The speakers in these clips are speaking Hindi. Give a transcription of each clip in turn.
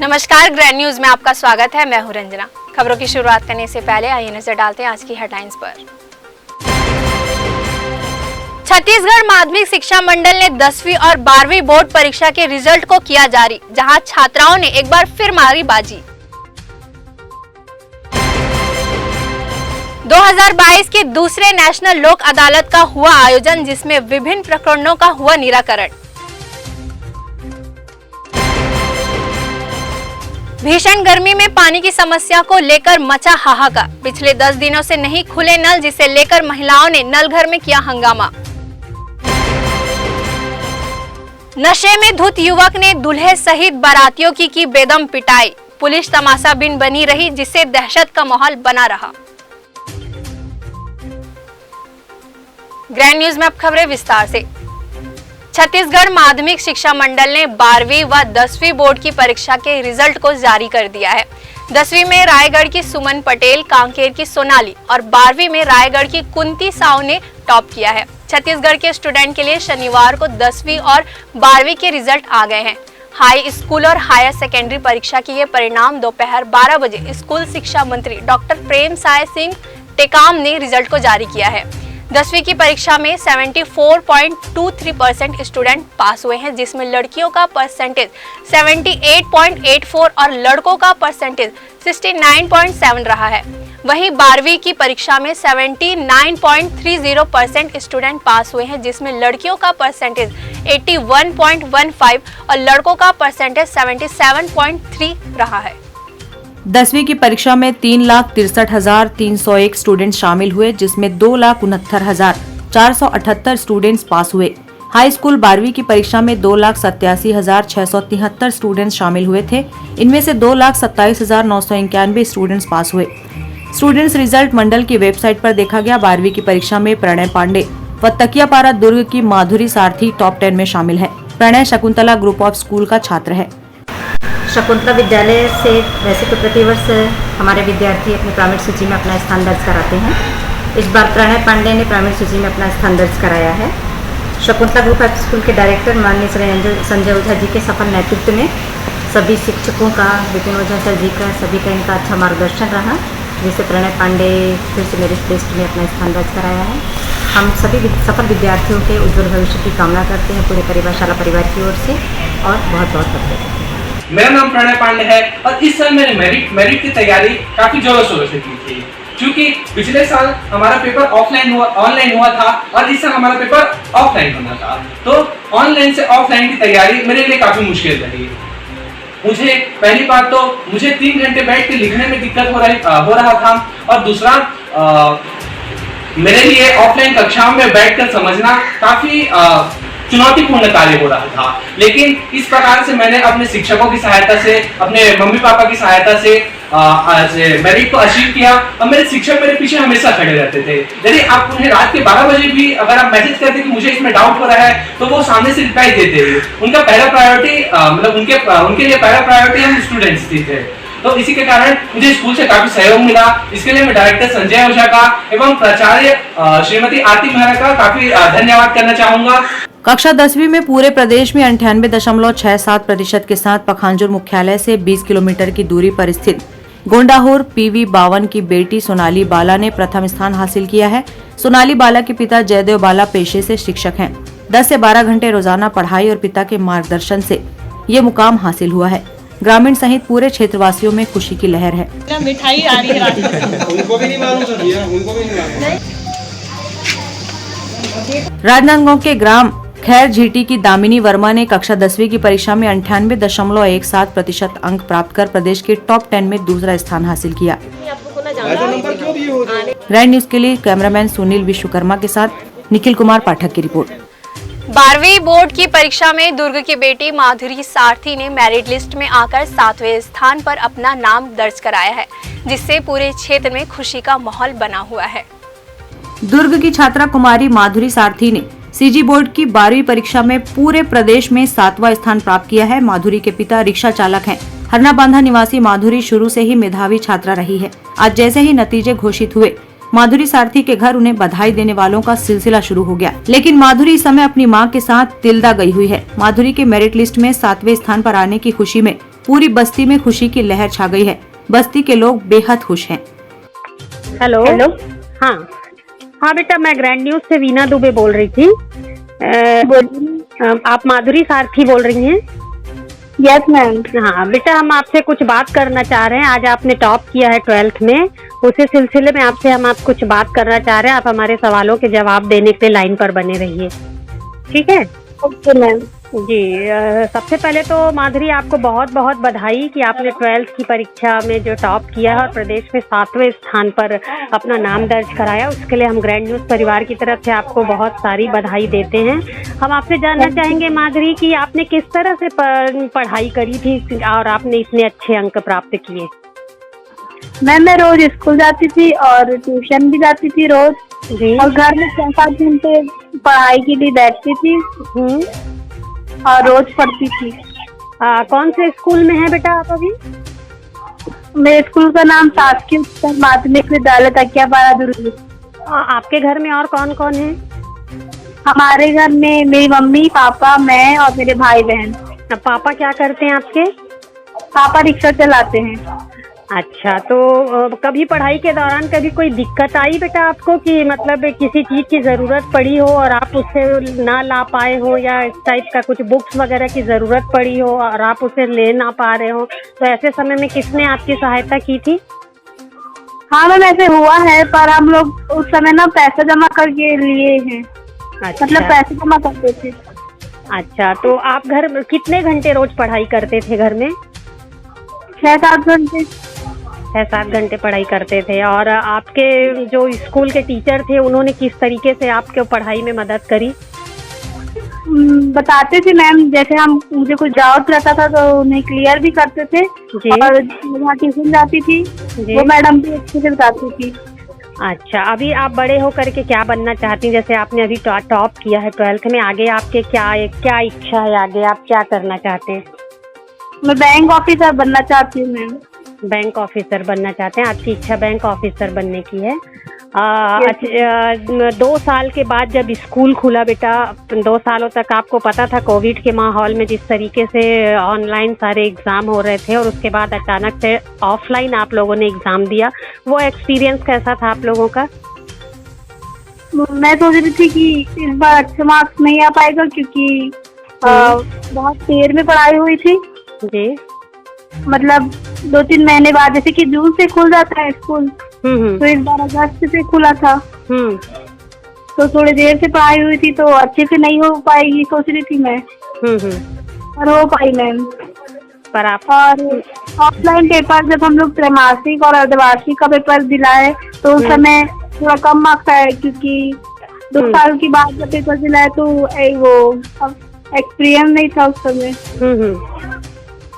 नमस्कार, ग्रैंड न्यूज में आपका स्वागत है। मैं हूं रंजना। खबरों की शुरुआत करने से पहले आइए नजर डालते हैं आज की हेडलाइंस पर। छत्तीसगढ़ माध्यमिक शिक्षा मंडल ने 10वीं और 12वीं बोर्ड परीक्षा के रिजल्ट को किया जारी, जहां छात्राओं ने एक बार फिर मारी बाजी। 2022 के दूसरे नेशनल लोक अदालत का हुआ आयोजन, जिसमें विभिन्न प्रकरणों का हुआ निराकरण। भीषण गर्मी में पानी की समस्या को लेकर मचा हाहाकार। पिछले 10 दिनों से नहीं खुले नल, जिसे लेकर महिलाओं ने नल घर में किया हंगामा। नशे में धुत युवक ने दूल्हे सहित बारातियों की बेदम पिटाई। पुलिस तमाशाबीन बनी रही, जिससे दहशत का माहौल बना रहा। ग्रैंड न्यूज में अब खबरें विस्तार से। छत्तीसगढ़ माध्यमिक शिक्षा मंडल ने 12वीं व 10वीं बोर्ड की परीक्षा के रिजल्ट को जारी कर दिया है। 10वीं में रायगढ़ की सुमन पटेल, कांकेर की सोनाली और 12वीं में रायगढ़ की कुंती साव ने टॉप किया है। छत्तीसगढ़ के स्टूडेंट के लिए शनिवार को 10वीं और 12वीं के रिजल्ट आ गए हैं। हाई स्कूल और हायर सेकेंडरी परीक्षा के ये परिणाम दोपहर 12 बजे स्कूल शिक्षा मंत्री डॉक्टर प्रेम साय सिंह टेकाम ने रिजल्ट को जारी किया है। 10वीं की परीक्षा में 74.23% स्टूडेंट पास हुए हैं, जिसमें लड़कियों का परसेंटेज 78.84 और लड़कों का परसेंटेज 69.7 रहा है। वहीं 12वीं की परीक्षा में 79.30% स्टूडेंट पास हुए हैं, जिसमें लड़कियों का परसेंटेज 81.15 और लड़कों का परसेंटेज 77.3 रहा है। 10वीं की परीक्षा में 3,63,301 स्टूडेंट शामिल हुए, जिसमें 2,69,478 स्टूडेंट्स पास हुए। हाई स्कूल 12वीं की परीक्षा में 2,87,673 स्टूडेंट्स शामिल हुए थे। इनमें से 2,27,991 स्टूडेंट्स पास हुए। स्टूडेंट्स रिजल्ट मंडल की वेबसाइट पर देखा गया। 12वीं की परीक्षा में प्रणय पांडे व तकियापारा दुर्ग की माधुरी सारथी टॉप 10 में शामिल है। Pranay Shakuntala group of school का छात्र है। शकुंतला विद्यालय से वैसे तो प्रतिवर्ष हमारे विद्यार्थी अपनी प्राइमरी सूची में अपना स्थान दर्ज कराते हैं। इस बार प्रणय पांडे ने प्राइमरी सूची में अपना स्थान दर्ज कराया है। शकुंतला ग्रुप ऑफ स्कूल के डायरेक्टर माननीय संजय ओझा जी के सफल नेतृत्व में सभी शिक्षकों का, विपिन ओझा सर जी का, सभी का इनका अच्छा मार्गदर्शन रहा, जिससे प्रणय पांडे फिर से मेरिट लिस्ट में अपना स्थान दर्ज कराया है। हम सभी सफल विद्यार्थियों के उज्जवल भविष्य की कामना करते हैं पूरे परिवार, शाला परिवार की ओर से, और बहुत बहुत बधाई। मेरा नाम प्रणय पांडे है और इस साल मैंने मेरिट की तैयारी काफी जोरों शोरों से की थी, क्योंकि पिछले साल हमारा पेपर ऑनलाइन हुआ था और इस साल हमारा पेपर ऑफलाइन होना था। तो ऑनलाइन से ऑफलाइन की तैयारी मेरे लिए काफी मुश्किल रही। मुझे पहली बात तो मुझे 3 घंटे बैठ के लिखने में दिक्कत हो रहा था, और दूसरा मेरे लिए ऑफलाइन कक्षाओं में बैठकर समझना काफी चुनौतीपूर्ण कार्य हो रहा था। लेकिन इस प्रकार से मैंने अपने शिक्षकों की सहायता से, अपने मम्मी पापा की सहायता से मेरिट को अचीव किया, और मेरे शिक्षक मेरे पीछे हमेशा खड़े रहते थे। यदि आप उन्हें रात के 12 बजे भी अगर आप मैसेज करते कि मुझे इसमें डाउट हो रहा है, तो वो सामने से रिप्लाई देते हैं। उनका पहला प्रायोरिटी मतलब उनके लिए पहला प्रायोरिटी हम स्टूडेंट्स थे। तो इसी के कारण मुझे स्कूल से काफी सहयोग मिला। इसके लिए मैं डायरेक्टर संजय ओझा का एवं प्राचार्य श्रीमती आरती मेहरा का काफी धन्यवाद करना चाहूंगा। कक्षा 10वीं में पूरे प्रदेश में 98.67% के साथ पखांजूर मुख्यालय से 20 किलोमीटर की दूरी पर स्थित गोंडाहोर PV 52 की बेटी सोनाली बाला ने प्रथम स्थान हासिल किया है। सोनाली बाला के पिता जयदेव बाला पेशे से शिक्षक हैं। 10 से 12 घंटे रोजाना पढ़ाई और पिता के मार्गदर्शन से ये मुकाम हासिल हुआ है। ग्रामीण सहित पूरे क्षेत्रवासियों में खुशी की लहर है। मिठाई आ रही है उनको भी नहीं मालूम सर, उनको भी नहीं मालूम। राजनांदगांव के ग्राम खैर झीटी की दामिनी वर्मा ने कक्षा 10वीं की परीक्षा में 98.17% अंक प्राप्त कर प्रदेश के टॉप 10 में दूसरा स्थान हासिल किया। ग्रैंड न्यूज के लिए कैमरामैन सुनील विश्वकर्मा के साथ निखिल कुमार पाठक की रिपोर्ट। 12वीं बोर्ड की परीक्षा में दुर्ग की बेटी माधुरी सारथी ने मेरिट लिस्ट में आकर 7वें स्थान पर अपना नाम दर्ज कराया है, जिससे पूरे क्षेत्र में खुशी का माहौल बना हुआ है। दुर्ग की छात्रा कुमारी माधुरी सारथी ने सीजी बोर्ड की 12वीं परीक्षा में पूरे प्रदेश में 7वां स्थान प्राप्त किया है। माधुरी के पिता रिक्शा चालक हैं। हरना बांधा निवासी माधुरी शुरू से ही मेधावी छात्रा रही है। आज जैसे ही नतीजे घोषित हुए, माधुरी सारथी के घर उन्हें बधाई देने वालों का सिलसिला शुरू हो गया। लेकिन माधुरी इस समय अपनी मां के साथ तिल्दा गई हुई है। माधुरी के मेरिट लिस्ट में 7वें स्थान पर आने की खुशी में पूरी बस्ती में खुशी की लहर छा गई है। बस्ती के लोग बेहद खुश हैं। हेलो हाँ हाँ बेटा, मैं ग्रैंड न्यूज से वीना दुबे बोल रही थी। आप माधुरी सारथी बोल रही हैं? Yes ma'am. हाँ बेटा, हम आपसे कुछ बात करना चाह रहे हैं। आज आपने टॉप किया है 12th में, उसी सिलसिले में आपसे हम कुछ बात करना चाह रहे हैं। आप हमारे सवालों के जवाब देने के लिए लाइन पर बने रहिए, ठीक है? Okay ma'am. जी, सबसे पहले तो माधुरी आपको बहुत बहुत बधाई कि आपने 12th की परीक्षा में जो टॉप किया है और प्रदेश में 7वें स्थान पर अपना नाम दर्ज कराया, उसके लिए हम ग्रैंड न्यूज परिवार की तरफ से आपको बहुत सारी बधाई देते हैं। हम आपसे जानना चाहेंगे माधुरी कि आपने किस तरह से पढ़ाई करी थी और आपने इतने अच्छे अंक प्राप्त किए? मैम मैं रोज स्कूल जाती थी और ट्यूशन भी जाती थी रोज जी। और घर में 6-7 घंटे पढ़ाई के लिए बैठती थी और रोज पढ़ती थी। कौन से स्कूल में है बेटा आप अभी? मेरे स्कूल का नाम शासकीय उच्चतर माध्यमिक विद्यालय तकियापारा दुर्ग। आपके घर में और कौन कौन है? हमारे घर में मेरी मम्मी पापा, मैं और मेरे भाई बहन। पापा क्या करते हैं आपके? पापा रिक्शा चलाते हैं। अच्छा, तो कभी पढ़ाई के दौरान कभी कोई दिक्कत आई बेटा आपको कि मतलब किसी चीज की जरूरत पड़ी हो और आप उससे ना ला पाए हो, या इस टाइप का कुछ बुक्स वगैरह की जरूरत पड़ी हो और आप उसे ले ना पा रहे हो, तो ऐसे समय में किसने आपकी सहायता की थी? हाँ मैम ऐसे हुआ है, पर हम लोग उस समय ना पैसा जमा करके लिए हैं। अच्छा। मतलब पैसे जमा करते थे। अच्छा, तो आप घर में कितने घंटे रोज पढ़ाई करते थे घर में? 6-7 घंटे। 6-7 घंटे पढ़ाई करते थे। और आपके जो स्कूल के टीचर थे उन्होंने किस तरीके से आपके पढ़ाई में मदद करी? बताते थे मैम, जैसे मुझे कुछ डाउट रहता था तो उन्हें क्लियर भी करते थे। जी। और वहाँ ट्यूशन जाती थी जी। वो मैडम भी अच्छे से बताती थी। अच्छा, अभी आप बड़े होकर के क्या बनना चाहती हैं? जैसे आपने अभी टॉप किया है 12th में, आगे आपके क्या इच्छा है? आगे आप क्या करना चाहते हैं? मैं बैंक ऑफिसर बनना चाहती हूँ मैम। बैंक ऑफिसर बनना चाहते हैं, आपकी इच्छा बैंक ऑफिसर बनने की है। 2 साल के बाद जब स्कूल खुला बेटा, 2 सालों तक आपको पता था कोविड के माहौल में जिस तरीके से ऑनलाइन सारे एग्जाम हो रहे थे और उसके बाद अचानक से ऑफलाइन आप लोगों ने एग्जाम दिया, वो एक्सपीरियंस कैसा था आप लोगों का? मैं सोच रही थी कि इस बार अच्छे मार्क्स नहीं आ पाएगा क्योंकि बहुत देर में पढ़ाई हुई थी जी। मतलब 2-3 महीने बाद, जैसे कि जून से खुल जाता है स्कूल, तो इस बार अगस्त से खुला था। तो थोड़ी देर से पढ़ाई हुई थी तो अच्छे से नहीं हो पाएगी सोच रही थी मैं। और हो पाई मैम। पर आप और ऑफलाइन पेपर जब हम लोग त्रैमासिक और अर्धवार्षिक का पेपर दिलाए तो उस समय थोड़ा कम मार्क्स आए क्योंकि 2 साल के बाद जब पेपर दिलाए तो वो एक्सपीरियंस नहीं था उस समय।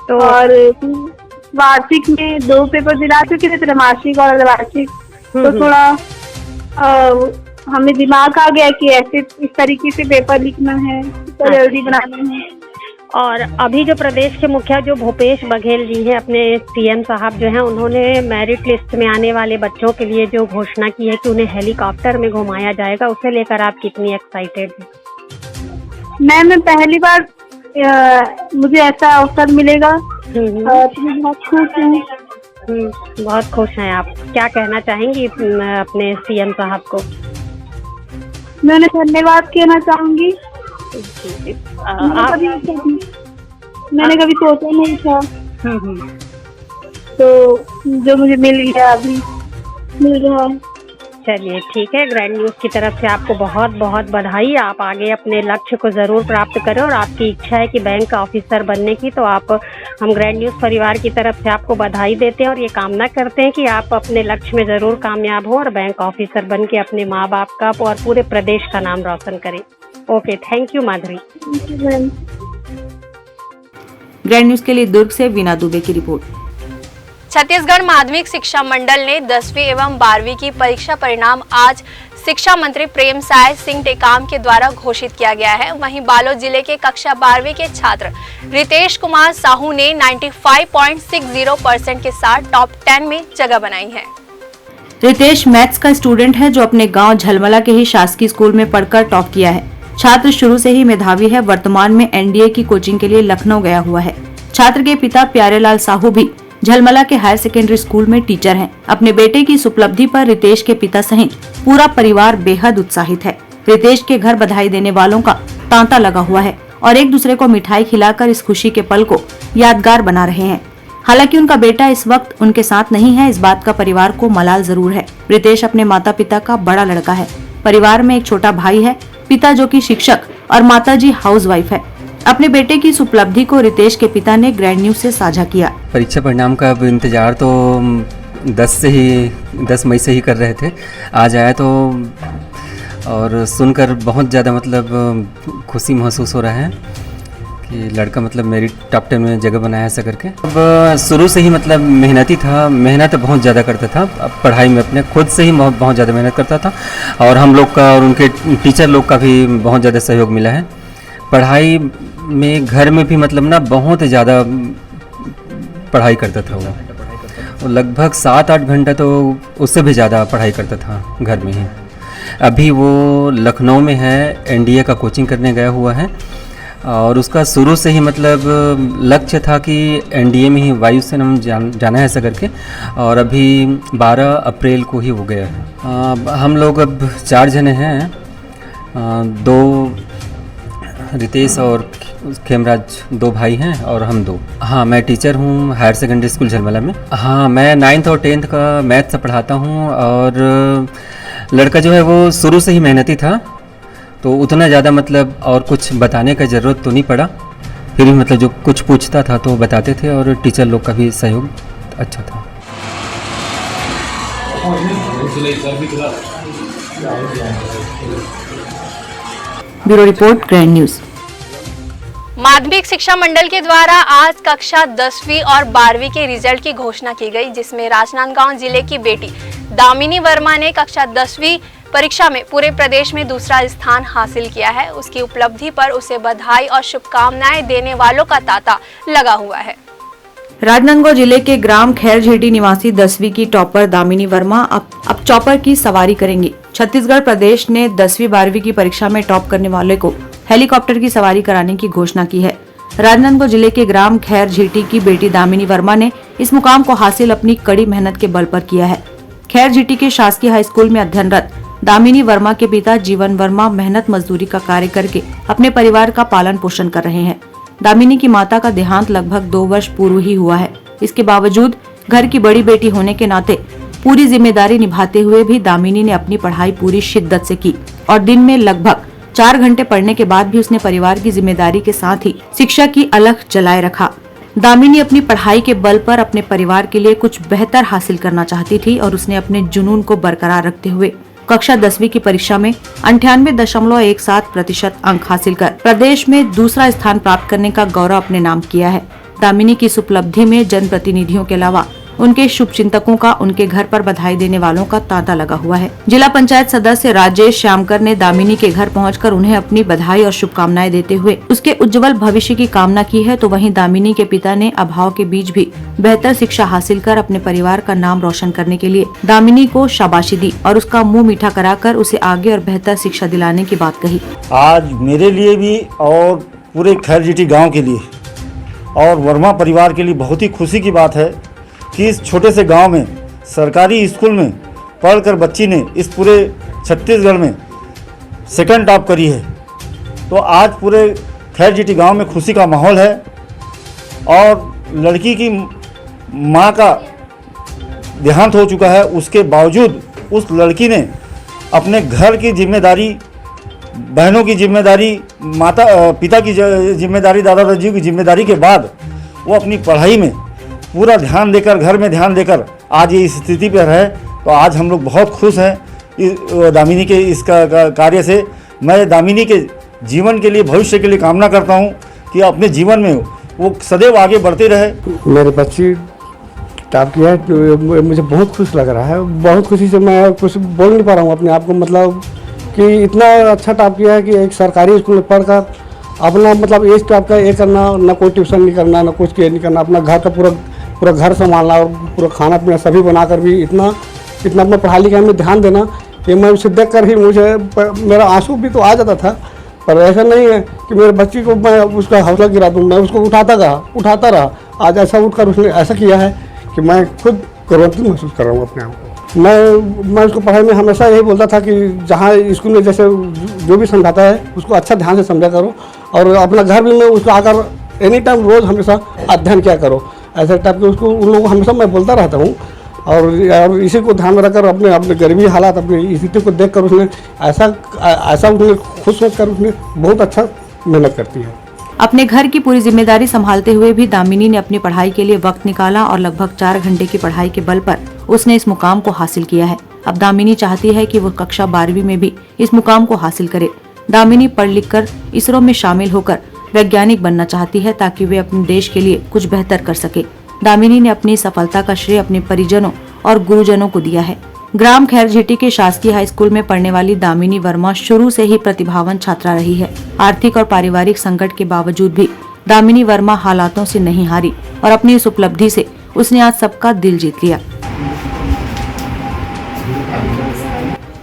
तो और वार्षिक में 2 पेपर दिला चुके थे, त्रैमासिक और अर्धवार्षिक। तो थोड़ा हमें दिमाग आ गया कि ऐसे इस तरीके से पेपर लिखना है, तो जल्दी बनाना है। और अभी जो प्रदेश के मुखिया जो भूपेश बघेल जी हैं, अपने सीएम साहब जो हैं, उन्होंने मेरिट लिस्ट में आने वाले बच्चों के लिए जो घोषणा की है कि उन्हें हेलीकॉप्टर में घुमाया जाएगा, उसे लेकर आप कितनी एक्साइटेड हैं? मैं पहली बार मुझे ऐसा अवसर मिलेगा तो मैं बहुत खुश हूँ। बहुत खुश हैं आप। क्या कहना चाहेंगी अपने सीएम साहब को? मैं उन्हें धन्यवाद कहना चाहूंगी। मैंने कभी सोचा नहीं था, तो जो मुझे मिल गया अभी मिल रहा है। चलिए ठीक है, ग्रैंड न्यूज की तरफ से आपको बहुत बहुत बधाई। आप आगे अपने लक्ष्य को जरूर प्राप्त करें और आपकी इच्छा है कि बैंक ऑफिसर बनने की, तो हम ग्रैंड न्यूज परिवार की तरफ से आपको बधाई देते हैं और ये कामना करते हैं कि आप अपने लक्ष्य में जरूर कामयाब हो और बैंक ऑफिसर बन के अपने माँ बाप का और पूरे प्रदेश का नाम रोशन करें। Okay, thank you Madhuri. Grand news के लिए दुर्ग से वीना दुबे की रिपोर्ट। छत्तीसगढ़ माध्यमिक शिक्षा मंडल ने 10वीं एवं 12वीं की परीक्षा परिणाम आज शिक्षा मंत्री प्रेमसाय सिंह टेकाम के द्वारा घोषित किया गया है। वहीं बालोद जिले के कक्षा 12वीं के छात्र रितेश कुमार साहू ने 95.60% के साथ टॉप 10 में जगह बनाई है। रितेश मैथ्स का स्टूडेंट है जो अपने गांव झलमला के ही शासकीय स्कूल में पढ़कर टॉप किया है। छात्र शुरू से ही मेधावी है। वर्तमान में एनडीए की कोचिंग के लिए लखनऊ गया हुआ है। छात्र के पिता प्यारेलाल साहू भी झलमला के हायर सेकेंडरी स्कूल में टीचर हैं। अपने बेटे की इस उपलब्धि पर रितेश के पिता सहित पूरा परिवार बेहद उत्साहित है। रितेश के घर बधाई देने वालों का तांता लगा हुआ है और एक दूसरे को मिठाई खिलाकर इस खुशी के पल को यादगार बना रहे हैं। हालांकि उनका बेटा इस वक्त उनके साथ नहीं है, इस बात का परिवार को मलाल जरूर है। रितेश अपने माता पिता का बड़ा लड़का है। परिवार में एक छोटा भाई है, पिता जो कि शिक्षक और माताजी हाउसवाइफ है। अपने बेटे की इस उपलब्धि को रितेश के पिता ने ग्रैंड न्यूज से साझा किया। परीक्षा परिणाम का अब इंतजार तो 10 मई से ही कर रहे थे। आज आया तो और सुनकर बहुत ज़्यादा मतलब खुशी महसूस हो रहा है कि लड़का मतलब मेरी टॉप 10 में जगह बनाया ऐसा करके। अब शुरू से ही मतलब मेहनती था, मेहनत बहुत ज़्यादा करता था। अब पढ़ाई में अपने खुद से ही बहुत ज़्यादा मेहनत करता था और हम लोग का और उनके टीचर लोग का भी बहुत ज़्यादा सहयोग मिला है। पढ़ाई में घर में भी मतलब ना बहुत ज़्यादा पढ़ाई करता था वो लगभग 7-8 घंटा तो उससे भी ज़्यादा पढ़ाई करता था घर में ही। अभी वो लखनऊ में है, एनडीए का कोचिंग करने गया हुआ है और उसका शुरू से ही मतलब लक्ष्य था कि एनडीए में ही वायुसेना में जाना है ऐसा करके। और अभी 12 अप्रैल को ही वो गया है। हम लोग अब 4 जने हैं, 2 रितेश और खेमराज 2 भाई हैं और हम 2। हाँ, मैं टीचर हूँ हायर सेकेंडरी स्कूल झलमला में। हाँ, मैं 9th और 10th का मैथ से पढ़ाता हूँ और लड़का जो है वो शुरू से ही मेहनती था तो उतना ज़्यादा मतलब और कुछ बताने का ज़रूरत तो नहीं पड़ा। फिर भी मतलब जो कुछ पूछता था तो बताते थे और टीचर लोग का भी सहयोग अच्छा था। Bureau report, grand news. माध्यमिक शिक्षा मंडल के द्वारा आज कक्षा 10वीं और 12वीं के रिजल्ट की घोषणा की गई, जिसमें राजनांदगांव जिले की बेटी दामिनी वर्मा ने कक्षा 10वीं परीक्षा में पूरे प्रदेश में दूसरा स्थान हासिल किया है। उसकी उपलब्धि पर उसे बधाई और शुभकामनाएं देने वालों का तांता लगा हुआ है। राजनांदगांव जिले के ग्राम खैरझेटी निवासी 10वीं की टॉपर दामिनी वर्मा अब चॉपर की सवारी करेंगी। छत्तीसगढ़ प्रदेश ने 10वीं 12वीं की परीक्षा में टॉप करने वाले को हेलीकॉप्टर की सवारी कराने की घोषणा की है। राजनांदगांव जिले के ग्राम खैरझेटी की बेटी दामिनी वर्मा ने इस मुकाम को हासिल अपनी कड़ी मेहनत के बल पर किया है। खैरझेटी के शासकीय हाई स्कूल में अध्ययनरत दामिनी वर्मा के पिता जीवन वर्मा मेहनत मजदूरी का कार्य करके अपने परिवार का पालन पोषण कर रहे हैं। दामिनी की माता का देहांत लगभग 2 वर्ष पूर्व ही हुआ है। इसके बावजूद घर की बड़ी बेटी होने के नाते पूरी जिम्मेदारी निभाते हुए भी दामिनी ने अपनी पढ़ाई पूरी शिद्दत से की और दिन में लगभग 4 घंटे पढ़ने के बाद भी उसने परिवार की जिम्मेदारी के साथ ही शिक्षा की अलख जलाए रखा। दामिनी अपनी पढ़ाई के बल पर अपने परिवार के लिए कुछ बेहतर हासिल करना चाहती थी और उसने अपने जुनून को बरकरार रखते हुए कक्षा 10वीं की परीक्षा में 98.17% अंक हासिल कर प्रदेश में दूसरा स्थान प्राप्त करने का गौरव अपने नाम किया है। दामिनी की इस उपलब्धि में जनप्रतिनिधियों के अलावा उनके शुभचिंतकों का उनके घर पर बधाई देने वालों का तांता लगा हुआ है। जिला पंचायत सदस्य राजेश श्यामकर ने दामिनी के घर पहुंचकर उन्हें अपनी बधाई और शुभकामनाएं देते हुए उसके उज्जवल भविष्य की कामना की है। तो वहीं दामिनी के पिता ने अभाव के बीच भी बेहतर शिक्षा हासिल कर अपने परिवार का नाम रोशन करने के लिए दामिनी को शाबाशी दी और उसका मुँह मीठा कराकर उसे आगे और बेहतर शिक्षा दिलाने की बात कही। आज मेरे लिए भी और पूरे खैरझेटी गाँव के लिए और वर्मा परिवार के लिए बहुत ही खुशी की बात है कि इस छोटे से गांव में सरकारी स्कूल में पढ़कर बच्ची ने इस पूरे छत्तीसगढ़ में सेकंड टॉप करी है। तो आज पूरे खैरझेटी गांव में खुशी का माहौल है और लड़की की मां का देहांत हो चुका है। उसके बावजूद उस लड़की ने अपने घर की जिम्मेदारी, बहनों की जिम्मेदारी, पिता की जिम्मेदारी, दादा दादी की जिम्मेदारी के बाद वो अपनी पढ़ाई में पूरा ध्यान देकर, घर में ध्यान देकर आज ये इस स्थिति पर है। तो आज हम लोग बहुत खुश हैं दामिनी के इस कार्य से। मैं दामिनी के जीवन के लिए, भविष्य के लिए कामना करता हूँ कि अपने जीवन में वो सदैव आगे बढ़ते रहे। मेरे बच्ची टॉप किया है तो मुझे बहुत खुश लग रहा है। बहुत खुशी से मैं कुछ बोल नहीं पा रहा हूँ अपने आप को, मतलब कि इतना अच्छा टॉप किया है कि एक सरकारी स्कूल में पढ़कर अपना मतलब एज टॉप का ये करना, ना कोई ट्यूशन नहीं करना, ना कुछ नहीं करना, अपना घर का पूरा घर संभालना और पूरा खाना पीना सभी बनाकर भी इतना अपना पढ़ाई लिखाई में ध्यान देना, ये मैं उसे देख कर ही मुझे मेरा आंसू भी तो आ जाता था। पर ऐसा नहीं है कि मेरे बच्ची को मैं उसका हौसला गिरा दूँ, मैं उसको उठाता रहा। आज ऐसा उठकर उसने ऐसा किया है कि मैं खुद गर्वंत महसूस कर रहा हूँ अपने आप को। मैं उसको पढ़ाई में हमेशा यही बोलता था कि जहाँ स्कूल में जैसे जो भी समझाता है उसको अच्छा ध्यान से समझा करो, और अपना घर भी में उसको आकर एनी टाइम रोज़ हमेशा अध्ययन किया करो। ऐसे टाइप के उसको उन लोगों को हमेशा मैं बोलता रहता हूँ। और इसी को ध्यान में रखकर अपने गरीबी हालात, अपनी स्थिति को देखकर उसने ऐसा उसने खुश होकर उसने बहुत अच्छा मेहनत करती है। अपने घर की पूरी जिम्मेदारी संभालते हुए भी दामिनी ने अपनी पढ़ाई के लिए वक्त निकाला और लगभग 4 घंटे की पढ़ाई के बल पर उसने इस मुकाम को हासिल किया है। अब दामिनी चाहती है कि वो कक्षा 12वीं में भी इस मुकाम को हासिल करे। दामिनी पढ़ लिख कर इसरो में शामिल होकर वैज्ञानिक बनना चाहती है ताकि वे अपने देश के लिए कुछ बेहतर कर सके। दामिनी ने अपनी सफलता का श्रेय अपने परिजनों और गुरुजनों को दिया है। ग्राम खैरझीटी के शासकीय हाई स्कूल में पढ़ने वाली दामिनी वर्मा शुरू से ही प्रतिभावान छात्रा रही है। आर्थिक और पारिवारिक संकट के बावजूद भी दामिनी वर्मा हालातों से नहीं हारी और अपनी इस उपलब्धि से उसने आज सबका दिल जीत लिया।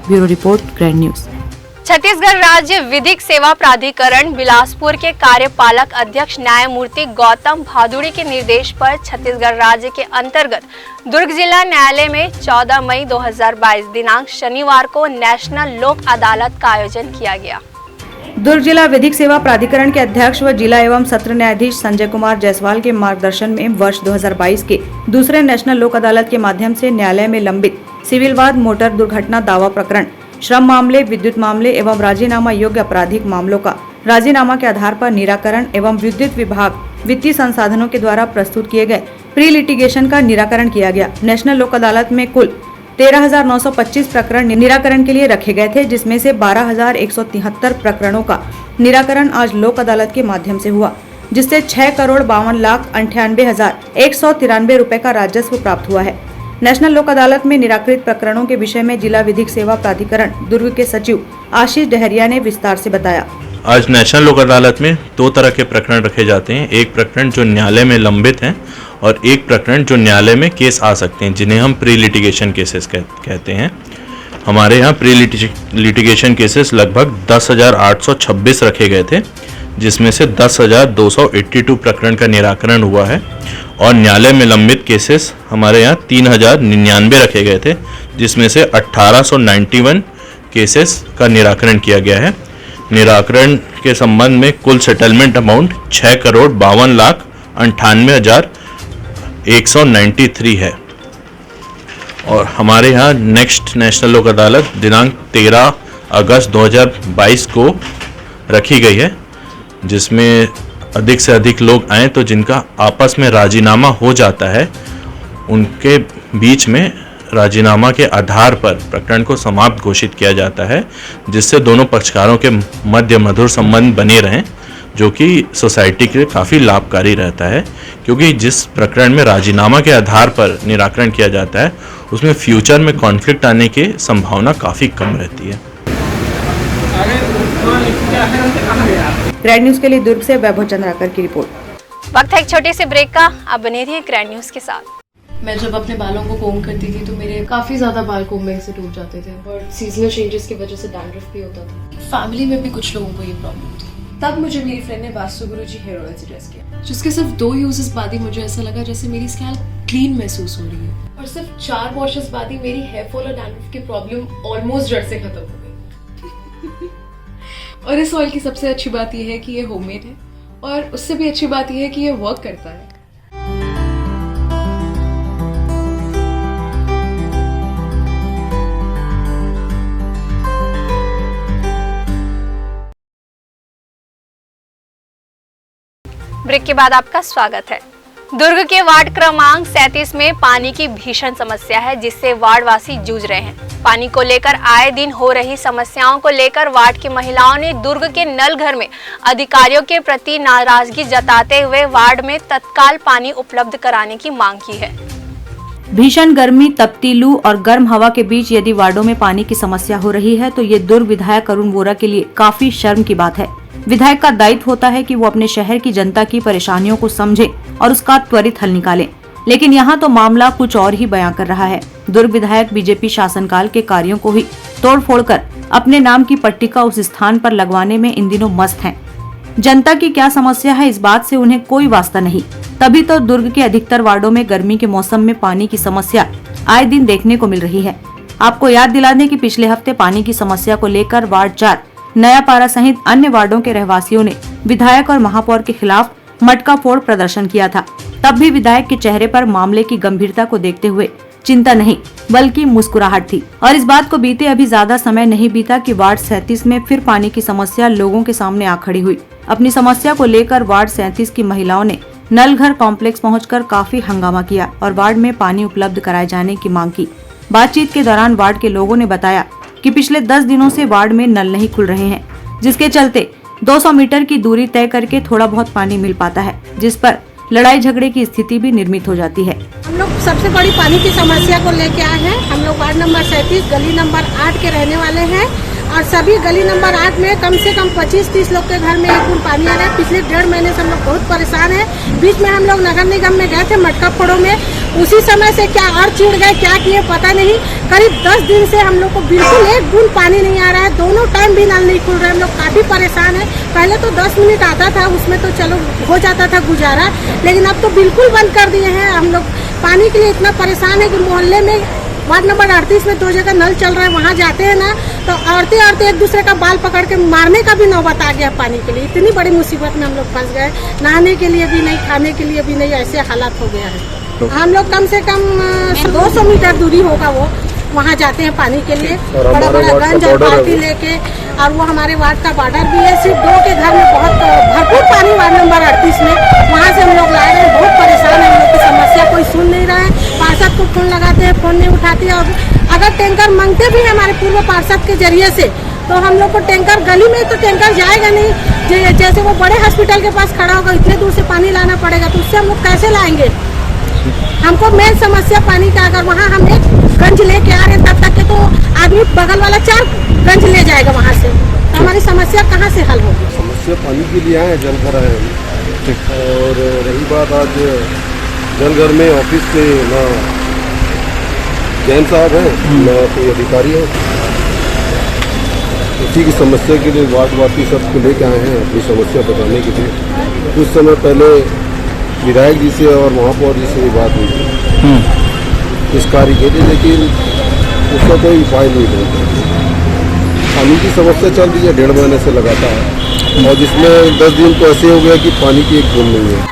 Bureau report, grand news. Chhattisgarh राज्य विधिक सेवा प्राधिकरण बिलासपुर के कार्यपालक अध्यक्ष न्यायमूर्ति गौतम भादुड़ी के निर्देश पर छत्तीसगढ़ राज्य के अंतर्गत दुर्ग जिला न्यायालय में 14 मई 2022 दिनांक शनिवार को नेशनल लोक अदालत का आयोजन किया गया। दुर्ग जिला विधिक सेवा प्राधिकरण के अध्यक्ष व जिला एवं सत्र न्यायाधीश संजय कुमार जायसवाल के मार्गदर्शन में वर्ष 2022 के दूसरे नेशनल लोक अदालत के माध्यम से न्यायालय में लंबित सिविल वाद, मोटर दुर्घटना दावा प्रकरण, श्रम मामले, विद्युत मामले एवं राजीनामा योग्य आपराधिक मामलों का राजीनामा के आधार पर निराकरण एवं विद्युत विभाग वित्तीय संसाधनों के द्वारा प्रस्तुत किए गए प्री लिटिगेशन का निराकरण किया गया। नेशनल लोक अदालत में कुल 13,925 प्रकरण निराकरण के लिए रखे गए थे, जिसमें से 12,173 प्रकरणों का निराकरण आज लोक अदालत के माध्यम से हुआ, जिससे 6,52,98,193 रुपए का राजस्व प्राप्त हुआ है। नेशनल लोक अदालत में निराकृत प्रकरणों के विषय में जिला विधिक सेवा प्राधिकरण दुर्ग के सचिव आशीष डहरिया ने विस्तार से बताया। आज नेशनल लोक अदालत में 2 तरह के प्रकरण रखे जाते हैं। एक प्रकरण जो न्यायालय में लंबित हैं और एक प्रकरण जो न्यायालय में केस आ सकते हैं, जिन्हें हम प्री लिटिगेशन केसेस कहते हैं। हमारे यहाँ प्री लिटिगेशन केसेस लगभग 10,826 रखे गए थे, जिसमें से 10,282 प्रकरण का निराकरण हुआ है और न्यायालय में लंबित केसेस हमारे यहाँ 3,099 रखे गए थे, जिसमें से 1,891 केसेस का निराकरण किया गया है। निराकरण के संबंध में कुल सेटलमेंट अमाउंट 6,52,98,193 है। और हमारे यहाँ नेक्स्ट नेशनल लोक अदालत दिनांक 13 अगस्त 2022 को रखी गई है, जिसमें अधिक से अधिक लोग आए तो जिनका आपस में राजीनामा हो जाता है, उनके बीच में राजीनामा के आधार पर प्रकरण को समाप्त घोषित किया जाता है, जिससे दोनों पक्षकारों के मध्य मधुर संबंध बने रहें, जो कि सोसाइटी के लिए काफ़ी लाभकारी रहता है। क्योंकि जिस प्रकरण में राजीनामा के आधार पर निराकरण किया जाता है, उसमें फ्यूचर में कॉन्फ्लिक्ट आने की संभावना काफ़ी कम रहती है। ग्रैंड न्यूज के लिए दुर्ग से वैभव चंद्राकर की रिपोर्ट। वक्त है एक छोटे से ब्रेक का, आप बने रहिए ग्रैंड न्यूज के साथ। मैं जब अपने बालों को कोम करती थी तो मेरे काफ़ी ज़्यादा बाल कोम्बिंग से टूट जाते थे और सीजनल चेंजेस की वजह से डैंड्रफ भी होता था। फैमिली में भी कुछ लोगों को ये प्रॉब्लम थी। तब मुझे मेरी फ्रेंड ने वास्तु गुरुजी हेयर ऑयल सजेस्ट किया, जिसके सिर्फ 2 यूजेस बाद ही मुझे ऐसा लगा जैसे मेरी स्कैल्प क्लीन महसूस हो रही है, और सिर्फ 4 वॉशेस बाद ही मेरी हेयर फॉल और डैंड्रफ की प्रॉब्लम ऑलमोस्ट जड़ से खत्म हो गई। और इस ऑयल की सबसे अच्छी बात यह है कि ये होममेड है, और उससे भी अच्छी बात यह है कि ये वर्क करता है। ब्रेक के बाद आपका स्वागत है। दुर्ग के वार्ड क्रमांक 37 में पानी की भीषण समस्या है, जिससे वार्ड वासी जूझ रहे हैं। पानी को लेकर आए दिन हो रही समस्याओं को लेकर वार्ड की महिलाओं ने दुर्ग के नल घर में अधिकारियों के प्रति नाराजगी जताते हुए वार्ड में तत्काल पानी उपलब्ध कराने की मांग की है। भीषण गर्मी, तपती लू और गर्म हवा के बीच यदि वार्डों में पानी की समस्या हो रही है तो ये दुर्ग विधायक अरुण वोरा के लिए काफी शर्म की बात है। विधायक का दायित्व होता है कि वो अपने शहर की जनता की परेशानियों को समझे और उसका त्वरित हल निकालें। लेकिन यहाँ तो मामला कुछ और ही बयां कर रहा है। दुर्ग विधायक बीजेपी शासनकाल के कार्यों को ही तोड़-फोड़ कर अपने नाम की पट्टिका उस स्थान पर लगवाने में इन दिनों मस्त हैं। जनता की क्या समस्या है इस बात से उन्हें कोई वास्ता नहीं। तभी तो दुर्ग के अधिकतर वार्डों में गर्मी के मौसम में पानी की समस्या आए दिन देखने को मिल रही है। आपको याद दिला दें कि पिछले हफ्ते पानी की समस्या को लेकर वार्ड 4 नया पारा सहित अन्य वार्डों के रहवासियों ने विधायक और महापौर के खिलाफ मटका फोड़ प्रदर्शन किया था। तब भी विधायक के चेहरे पर मामले की गंभीरता को देखते हुए चिंता नहीं बल्कि मुस्कुराहट थी। और इस बात को बीते अभी ज्यादा समय नहीं बीता कि वार्ड 37 में फिर पानी की समस्या लोगों के सामने आ खड़ी हुई। अपनी समस्या को लेकर वार्ड 37 की महिलाओं ने नलघर कॉम्प्लेक्स पहुंचकर काफी हंगामा किया और वार्ड में पानी उपलब्ध कराए जाने की मांग की। बातचीत के दौरान वार्ड के लोगों ने बताया कि पिछले 10 दिनों से वार्ड में नल नहीं खुल रहे हैं, जिसके चलते 200 मीटर की दूरी तय करके थोड़ा बहुत पानी मिल पाता है, जिस पर लड़ाई झगड़े की स्थिति भी निर्मित हो जाती है। हम लोग सबसे बड़ी पानी की समस्या को लेके आए हैं। हम लोग वार्ड नंबर 37 गली नंबर 8 के रहने वाले हैं और सभी गली नंबर 8 में कम से कम 25-30 लोग के घर में एक फुल पानी आ रहा है। पिछले 1.5 महीने से हम लोग बहुत परेशान हैं। बीच में हम लोग नगर निगम में गए थे मटका फोड़ो में, उसी समय से क्या और चिड़ गए, क्या किए पता नहीं। करीब 10 दिन से हम लोग को बिल्कुल एक बूंद पानी नहीं आ रहा है। दोनों टाइम भी नल नहीं खुल रहे। हम लोग काफी परेशान है। पहले तो 10 मिनट आता था, उसमें तो चलो हो जाता था गुजारा, लेकिन अब तो बिल्कुल बंद कर दिए हैं। हम लोग पानी के लिए इतना परेशान है कि मोहल्ले में वार्ड नंबर 38 में 2 जगह नल चल रहा है, वहाँ जाते हैं ना तो औरतें एक दूसरे का बाल पकड़ के मारने का भी नौबत आ गया पानी के लिए। इतनी बड़ी मुसीबत में हम लोग फंस गए, नहाने के लिए भी नहीं, खाने के लिए भी नहीं, ऐसे हालात हो गया है। हम लोग कम से कम 200 मीटर दूरी होगा वो, वहाँ जाते हैं पानी के लिए, बड़ा बड़ा गंज और बाल्टी लेके। और वो हमारे वार्ड का बॉर्डर भी है। सिर्फ 2 के घर में बहुत भरपूर पानी वार्ड नंबर 38 में, वहाँ से हम लोग ला रहे हैं। बहुत परेशान है, हम लोग की समस्या कोई सुन नहीं रहा है। पार्षद को फोन लगाते हैं, फोन नहीं उठाती है। और अगर टैंकर मांगते भी हैं हमारे पूर्व पार्षद के जरिए से, तो हम लोग को टैंकर गली में तो टैंकर जाएगा नहीं। जैसे वो बड़े हॉस्पिटल के पास खड़ा होगा, इतने दूर से पानी लाना पड़ेगा, तो उससे हम लोग कैसे लाएंगे? हमको मेन समस्या पानी का, अगर वहाँ हम एक गंज लेके आ रहे हैं तब तक के तो आदमी बगल वाला 4 गंज ले जाएगा वहाँ से, तो हमारी समस्या कहाँ से हल होगी? समस्या पानी के लिए आए, जल भरा है। और रही बात आज जलघर में ऑफिस से ना जैन साहब हैं ना कोई अधिकारी है, उसी की समस्या के लिए वार्डवासी सबको लेके आए हैं अपनी समस्या बताने के लिए। कुछ समय पहले विधायक जी से और महापौर जी से बात हुई थी इस कार्य के लिए, लेकिन उसका कोई उपाय नहीं होता। पानी की समस्या चल रही है 1.5 महीने से लगातार, और जिसमें 10 दिन तो ऐसे हो गया कि पानी की एक बूंद नहीं है।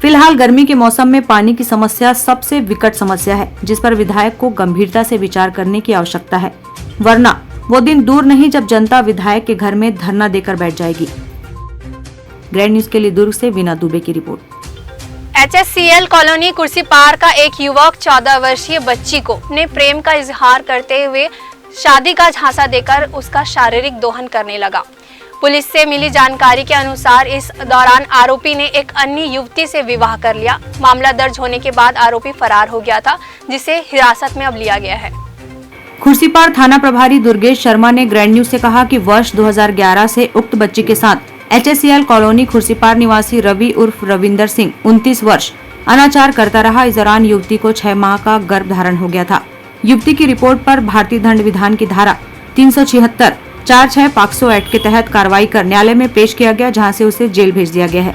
फिलहाल गर्मी के मौसम में पानी की समस्या सबसे विकट समस्या है, जिस पर विधायक को गंभीरता से विचार करने की आवश्यकता है, वरना वो दिन दूर नहीं जब जनता विधायक के घर में धरना देकर बैठ जाएगी। ग्रैंड न्यूज के लिए दुर्ग से वीना दुबे की रिपोर्ट। HSCL कॉलोनी कुर्सी पार का एक युवक 14 वर्षीय बच्ची को अपने प्रेम का इजहार करते हुए शादी का झांसा देकर उसका शारीरिक दोहन करने लगा। पुलिस से मिली जानकारी के अनुसार इस दौरान आरोपी ने एक अन्य युवती से विवाह कर लिया। मामला दर्ज होने के बाद आरोपी फरार हो गया था, जिसे हिरासत में अब लिया गया है। खुर्सीपार थाना प्रभारी दुर्गेश शर्मा ने ग्रैंड न्यूज से कहा कि वर्ष 2011 से उक्त बच्ची के साथ HSCL कॉलोनी खुर्सीपार निवासी रवि उर्फ रविंदर सिंह 29 वर्ष अनाचार करता रहा। इस दौरान युवती को 6 माह का गर्भ धारण हो गया था। युवती की रिपोर्ट पर भारतीय दंड विधान की धारा 376 4-6 पॉक्सो एक्ट के तहत कार्रवाई कर न्यायालय में पेश किया गया, जहां से उसे जेल भेज दिया गया है।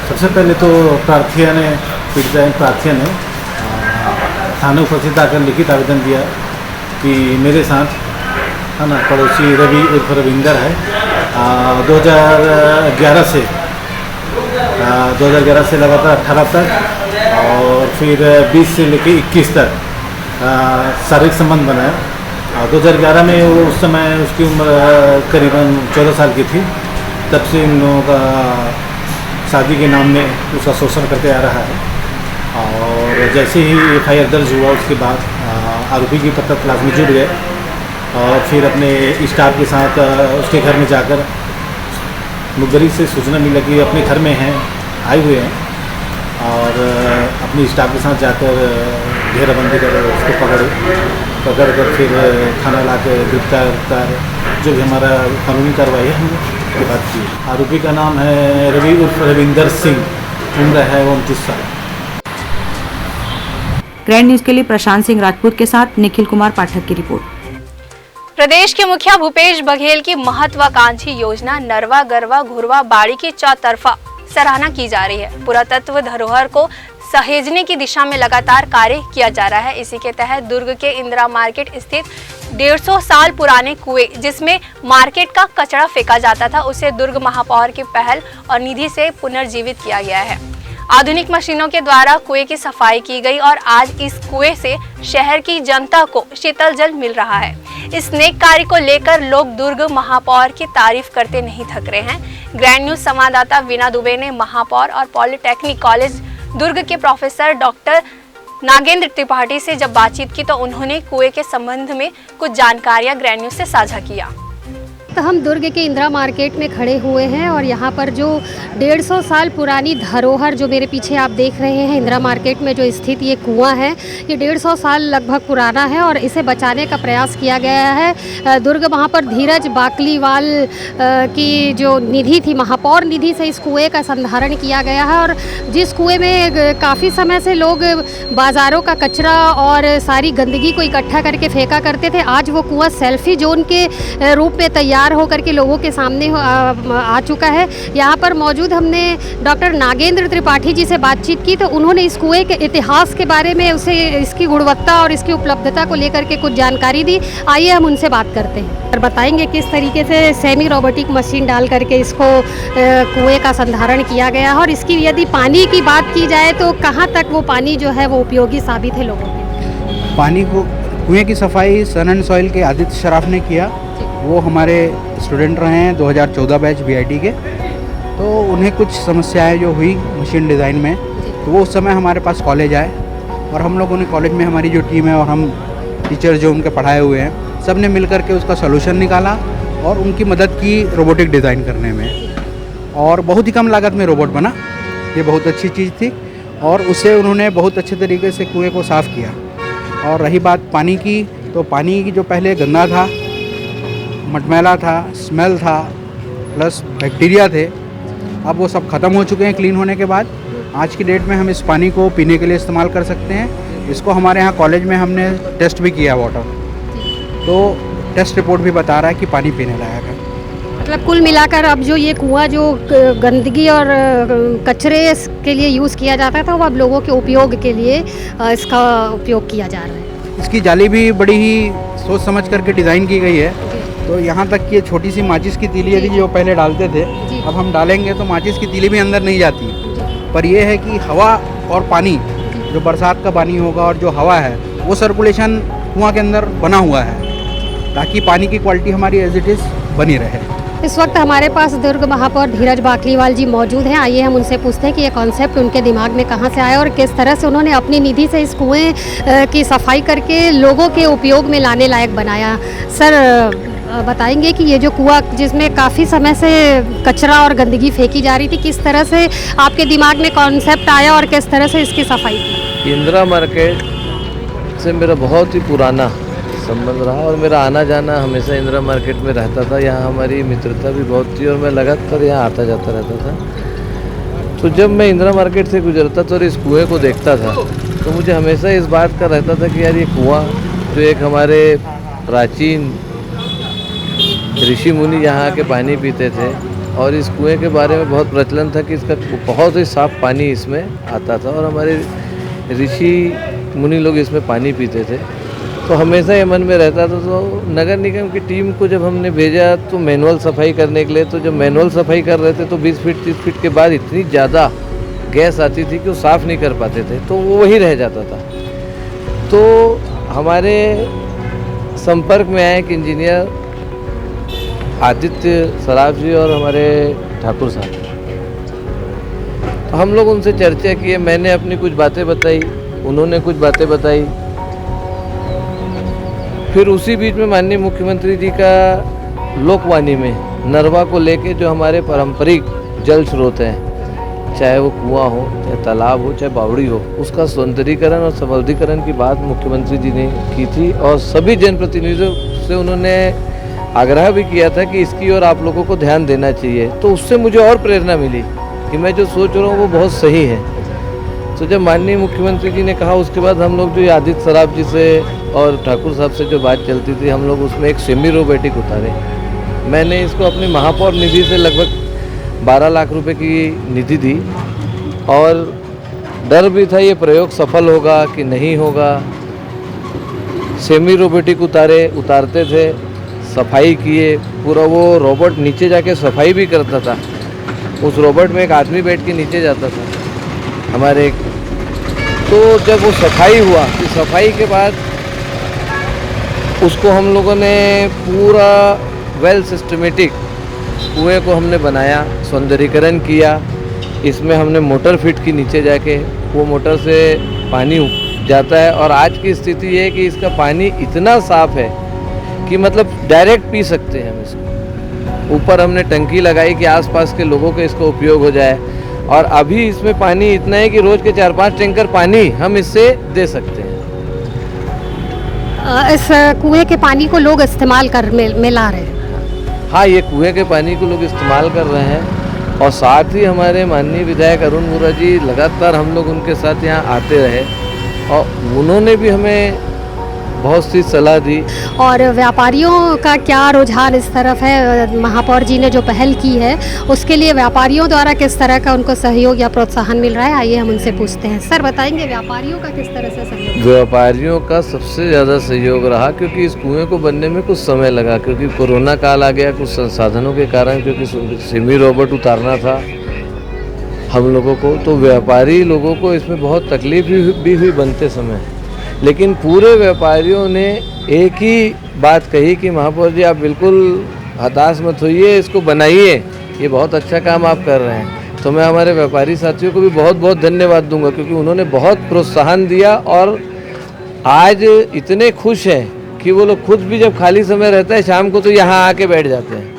सबसे पहले तो पीड़िता प्रार्थिया ने थाना उपस्थित आकर लिखित आवेदन दिया कि मेरे साथ है ना पड़ोसी रवि उर्फ रविंदर है 2011 से लगातार 18 तक और फिर 20 से लेकर 21 तक शारीरिक संबंध बनाया। 2011 में वो उस समय उसकी उम्र करीबन 14 साल की थी। तब से इन लोगों का शादी के नाम में उसका शोषण करते आ रहा है और जैसे ही FIR दर्ज हुआ उसके बाद आरोपी की पत्ता तलाश में जुट गए और फिर अपने स्टाफ के साथ उसके घर में जाकर मुखबिरी से सूचना मिला कि अपने घर में हैं, आए हुए हैं और अपने स्टाफ के साथ जाकर घेराबंदी कर उसको पकड़ कर फिर थाना ला के गिरफ्तार जो भी हमारा कानूनी कार्रवाई है हमने के बाद की। आरोपी का नाम है रवि उर्फ रविंदर सिंह, उम्र है 29 साल। ग्रैंड न्यूज के लिए प्रशांत सिंह राजपूत के साथ निखिल कुमार पाठक की रिपोर्ट। प्रदेश के मुखिया भूपेश बघेल की महत्वाकांक्षी योजना नरवा गरवा घुरवा बाड़ी की चौतरफा सराहना की जा रही है। पुरातत्व धरोहर को सहेजने की दिशा में लगातार कार्य किया जा रहा है। इसी के तहत दुर्ग के इंदिरा मार्केट स्थित 150 साल पुराने कुएं जिसमें मार्केट का कचरा फेंका जाता था, उसे दुर्ग महापौर की पहल और निधि से पुनर्जीवित किया गया है। आधुनिक मशीनों के द्वारा कुएं की सफाई की गई और आज इस कुएं से शहर की जनता को शीतल जल मिल रहा है। इस नेक कार्य को लेकर लोग दुर्ग महापौर की तारीफ करते नहीं थक रहे हैं। ग्रैंड न्यूज संवाददाता वीना दुबे ने महापौर और पॉलिटेक्निक कॉलेज दुर्ग के प्रोफेसर डॉक्टर नागेंद्र त्रिपाठी से जब बातचीत की तो उन्होंने कुएं के संबंध में कुछ जानकारियां ग्रैंड न्यूज से साझा किया। तो हम दुर्ग के इंदिरा मार्केट में खड़े हुए हैं और यहाँ पर जो 150 साल पुरानी धरोहर जो मेरे पीछे आप देख रहे हैं, इंदिरा मार्केट में जो स्थित ये कुआं है, ये 150 साल लगभग पुराना है और इसे बचाने का प्रयास किया गया है। दुर्ग वहाँ पर धीरज बाकलीवाल की जो निधि थी, महापौर निधि से इस कुएँ का संधारण किया गया है और जिस कुएँ में काफ़ी समय से लोग बाज़ारों का कचरा और सारी गंदगी को इकट्ठा करके फेंका करते थे, आज वो कुआँ सेल्फी जोन के रूप में तैयार होकर के लोगों के सामने आ चुका है। यहाँ पर मौजूद हमने डॉक्टर नागेंद्र त्रिपाठी जी से बातचीत की तो उन्होंने इस कुएं के इतिहास के बारे में, उसे इसकी गुणवत्ता और इसकी उपलब्धता को लेकर के कुछ जानकारी दी। आइए हम उनसे बात करते हैं और बताएंगे किस तरीके से सेमी रोबोटिक मशीन डाल करके इसको कुएं का संधारण किया गया है और इसकी यदि पानी की बात की जाए तो कहाँ तक वो पानी जो है वो उपयोगी साबित है लोगों के। पानी को कुएं की सफाई सन एंड सॉइल के आदित्य शराफ ने किया। वो हमारे स्टूडेंट रहे हैं 2014 बैच BIT के। तो उन्हें कुछ समस्याएं जो हुई मशीन डिज़ाइन में, तो वो उस समय हमारे पास कॉलेज आए और हम लोगों ने कॉलेज में हमारी जो टीम है और हम टीचर जो उनके पढ़ाए हुए हैं, सब ने मिल करके उसका सलूशन निकाला और उनकी मदद की रोबोटिक डिज़ाइन करने में और बहुत ही कम लागत में रोबोट बना। ये बहुत अच्छी चीज़ थी और उससे उन्होंने बहुत अच्छे तरीके से कुएँ को साफ़ किया। और रही बात पानी की, तो पानी की जो पहले गंदा था, मटमैला था, स्मेल था, प्लस बैक्टीरिया थे, अब वो सब ख़त्म हो चुके हैं क्लीन होने के बाद। आज की डेट में हम इस पानी को पीने के लिए इस्तेमाल कर सकते हैं। इसको हमारे यहाँ कॉलेज में हमने टेस्ट भी किया वाटर, तो टेस्ट रिपोर्ट भी बता रहा है कि पानी पीने लायक है। मतलब कुल मिलाकर अब जो ये कुआं जो गंदगी और कचरे के लिए यूज़ किया जाता था वो अब लोगों के उपयोग के लिए इसका उपयोग किया जा रहा है। इसकी जाली भी बड़ी ही सोच समझ करके डिज़ाइन की गई है। तो यहाँ तक कि छोटी सी माचिस की तीली यदि जो पहले डालते थे, अब हम डालेंगे तो माचिस की तीली भी अंदर नहीं जाती। पर यह है कि हवा और पानी, जो बरसात का पानी होगा और जो हवा है, वो सर्कुलेशन कुआं के अंदर बना हुआ है ताकि पानी की क्वालिटी हमारी एज इट इज़ बनी रहे। इस वक्त हमारे पास दुर्ग महापौर धीरज बाकलीवाल जी मौजूद हैं। आइए हम उनसे पूछते हैं कि ये कॉन्सेप्ट उनके दिमाग में कहाँ से आया और किस तरह से उन्होंने अपनी निधि से इस कुएं की सफाई करके लोगों के उपयोग में लाने लायक बनाया। सर बताएंगे कि ये जो कुआं जिसमें काफ़ी समय से कचरा और गंदगी फेंकी जा रही थी, किस तरह से आपके दिमाग में कॉन्सेप्ट आया और किस तरह से इसकी सफाई की? इंदिरा मार्केट से मेरा बहुत ही पुराना संबंध रहा और मेरा आना जाना हमेशा इंदिरा मार्केट में रहता था। यहाँ हमारी मित्रता भी बहुत थी और मैं लगातार यहाँ आता जाता रहता था। तो जब मैं इंदिरा मार्केट से गुजरता था और इस कुएँ को देखता था तो मुझे हमेशा इस बात का रहता था कि यार ये कुआँ जो एक हमारे प्राचीन ऋषि मुनि यहाँ आके पानी पीते थे और इस कुएं के बारे में बहुत प्रचलन था कि इसका बहुत ही साफ पानी इसमें आता था और हमारे ऋषि मुनि लोग इसमें पानी पीते थे। तो हमेशा ये मन में रहता था। तो नगर निगम की टीम को जब हमने भेजा तो मैनुअल सफाई करने के लिए, तो जब मैनुअल सफाई कर रहे थे तो 20 फीट 30 फीट के बाद इतनी ज़्यादा गैस आती थी कि वो साफ़ नहीं कर पाते थे, तो वो वही रह जाता था। तो हमारे संपर्क में आए एक इंजीनियर आदित्य सराफ जी और हमारे ठाकुर साहब। तो हम लोग उनसे चर्चा किए, मैंने अपनी कुछ बातें बताई, उन्होंने कुछ बातें बताई। फिर उसी बीच में माननीय मुख्यमंत्री जी का लोकवाणी में नरवा को लेके जो हमारे पारंपरिक जल स्रोत हैं, चाहे वो कुआं हो, चाहे तालाब हो, चाहे बावड़ी हो, उसका सौंदर्यीकरण और समृद्धीकरण की बात मुख्यमंत्री जी ने की थी और सभी जनप्रतिनिधियों से उन्होंने आग्रह भी किया था कि इसकी ओर आप लोगों को ध्यान देना चाहिए। तो उससे मुझे और प्रेरणा मिली कि मैं जो सोच रहा हूँ वो बहुत सही है। तो जब माननीय मुख्यमंत्री जी ने कहा, उसके बाद हम लोग जो आदित्य सराफ जी से और ठाकुर साहब से जो बात चलती थी, हम लोग उसमें एक सेमी रोबोटिक उतारे। मैंने इसको अपनी महापौर निधि से लगभग 12 लाख रुपए की निधि दी और डर भी था ये प्रयोग सफल होगा कि नहीं होगा। सेमी रोबोटिक उतारते थे, सफाई किए, पूरा वो रोबोट नीचे जाके सफाई भी करता था। उस रोबोट में एक आदमी बैठ के नीचे जाता था हमारे। तो जब वो सफाई हुआ, तो सफाई के बाद उसको हम लोगों ने पूरा वेल सिस्टमेटिक कुएं को हमने बनाया, सौंदर्यीकरण किया। इसमें हमने मोटर फिट की नीचे जाके, वो मोटर से पानी जाता है और आज की स्थिति ये है कि इसका पानी इतना साफ़ है कि मतलब डायरेक्ट पी सकते हैं हम इसको। ऊपर हमने टंकी लगाई कि आसपास के लोगों को इसका उपयोग हो जाए और अभी इसमें पानी इतना है कि रोज़ के 4-5 टैंकर पानी हम इससे दे सकते हैं। इस कुएं के पानी को लोग इस्तेमाल कर में ला रहे हैं। हाँ, ये कुएं के पानी को लोग इस्तेमाल कर रहे हैं और साथ ही हमारे माननीय विधायक अरुण वोरा जी, लगातार हम लोग उनके साथ यहाँ आते रहे और उन्होंने भी हमें बहुत सी सलाह दी। और व्यापारियों का क्या रुझान इस तरफ है? महापौर जी ने जो पहल की है उसके लिए व्यापारियों द्वारा किस तरह का उनको सहयोग या प्रोत्साहन मिल रहा है? आइए हम उनसे पूछते हैं। सर बताएंगे व्यापारियों का किस तरह से सहयोग? व्यापारियों का सबसे ज़्यादा सहयोग रहा, क्योंकि इस कुएं को बनने में कुछ समय लगा, क्योंकि कोरोना काल आ गया, कुछ संसाधनों के कारण, क्योंकि सेमी रोबोट उतारना था हम लोगों को, तो व्यापारी लोगों को इसमें बहुत तकलीफ भी हुई बनते समय। लेकिन पूरे व्यापारियों ने एक ही बात कही कि महापौर जी आप बिल्कुल हताश मत होइए, इसको बनाइए, ये बहुत अच्छा काम आप कर रहे हैं। तो मैं हमारे व्यापारी साथियों को भी बहुत बहुत धन्यवाद दूंगा, क्योंकि उन्होंने बहुत प्रोत्साहन दिया और आज इतने खुश हैं कि वो लोग खुद भी जब खाली समय रहता है शाम को तो यहाँ आके बैठ जाते हैं।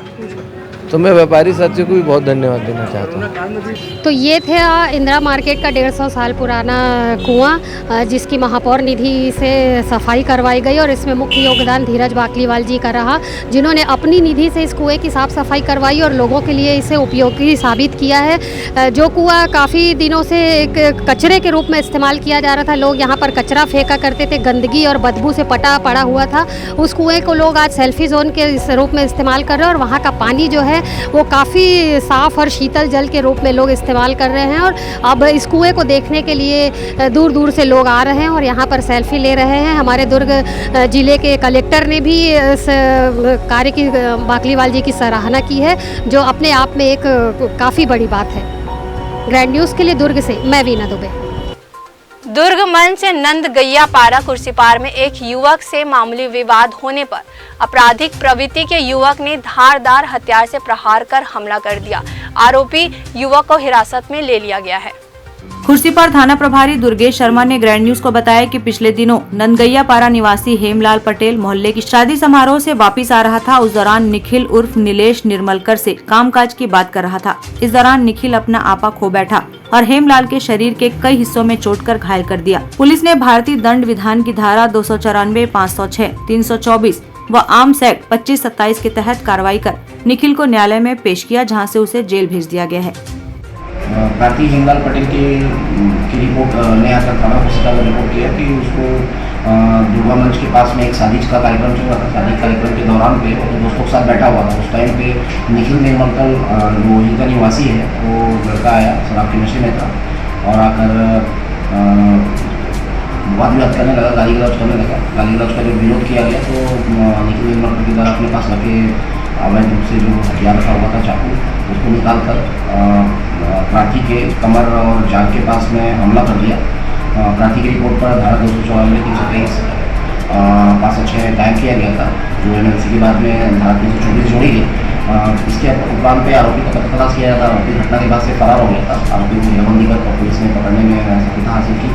तो मैं व्यापारी साथियों को भी बहुत धन्यवाद देना चाहता हूँ। तो ये थे इंदिरा मार्केट का 150 साल पुराना कुआं, जिसकी महापौर निधि से सफाई करवाई गई और इसमें मुख्य योगदान धीरज बाकलीवाल जी का रहा, जिन्होंने अपनी निधि से इस कुएं की साफ़ सफाई करवाई और लोगों के लिए इसे उपयोगी साबित किया है। जो कुआं काफ़ी दिनों से एक कचरे के रूप में इस्तेमाल किया जा रहा था, लोग यहाँ पर कचरा फेंका करते थे, गंदगी और बदबू से पड़ा हुआ था। उस कुएँ को लोग आज सेल्फी जोन के इस रूप में इस्तेमाल कर रहे हैं और वहाँ का पानी जो है वो काफ़ी साफ़ और शीतल जल के रूप में लोग इस्तेमाल कर रहे हैं। और अब इस कुएं को देखने के लिए दूर दूर से लोग आ रहे हैं और यहाँ पर सेल्फी ले रहे हैं। हमारे दुर्ग जिले के कलेक्टर ने भी इस कार्य की बाकलीवाल जी की सराहना की है, जो अपने आप में एक काफ़ी बड़ी बात है। ग्रैंड न्यूज़ के लिए दुर्ग से मैं वीना दुबे। दुर्ग मंच से नंद गैया पारा कुर्सीपार में एक युवक से मामूली विवाद होने पर आपराधिक प्रवृत्ति के युवक ने धारदार हथियार से प्रहार कर हमला कर दिया। आरोपी युवक को हिरासत में ले लिया गया है। खुर्सीपार थाना प्रभारी दुर्गेश शर्मा ने ग्रैंड न्यूज को बताया कि पिछले दिनों नंदगैया पारा निवासी हेमलाल पटेल मोहल्ले की शादी समारोह से वापस आ रहा था। उस दौरान निखिल उर्फ नीलेश निर्मलकर से कामकाज की बात कर रहा था। इस दौरान निखिल अपना आपा खो बैठा और हेमलाल के शरीर के कई हिस्सों में चोट कर घायल कर दिया। पुलिस ने भारतीय दंड विधान की धारा 294, 506, 324 व आर्म्स एक्ट 2527 के तहत कार्रवाई कर निखिल को न्यायालय में पेश किया, जहां से उसे जेल भेज दिया गया है। भारतीय हेमलाल पटेल की रिपोर्ट ने आकर थाना खुर्सीपार में रिपोर्ट किया कि उसको दुर्गा मंच के पास में एक शादी का कार्यक्रम चल रहा था। शादी कार्यक्रम के दौरान पे अपने दोस्तों के साथ बैठा हुआ था। उस टाइम पे निखिल निर्मलकर जो वहीं का निवासी है, वो लड़का आया, शराब के नशे में था और आकर वाद विवाद करने लगा, गाली गलौज करने लगा। गाली गलौज का जब विरोध किया गया तो निखिल निर्मलकर के द्वारा अपने पास रखे अवैध रूप से जो हथियार रखा हुआ था, चाकू, उसको निकाल कर प्रार्थी के कमर और जांघ के पास में हमला कर दिया। प्रार्थी की रिपोर्ट पर धारा 244 323 506 दायर किया गया था, जो एमएलसी के बाद में धारा 324 जोड़ी गई। इसके उपरांत पे आरोपी का तलाश किया जाता। आरोपी घटना के बाद से फरार हो गया था। आरोपी को घेराबंदी कर पुलिस ने पकड़ने में सफलता हासिल की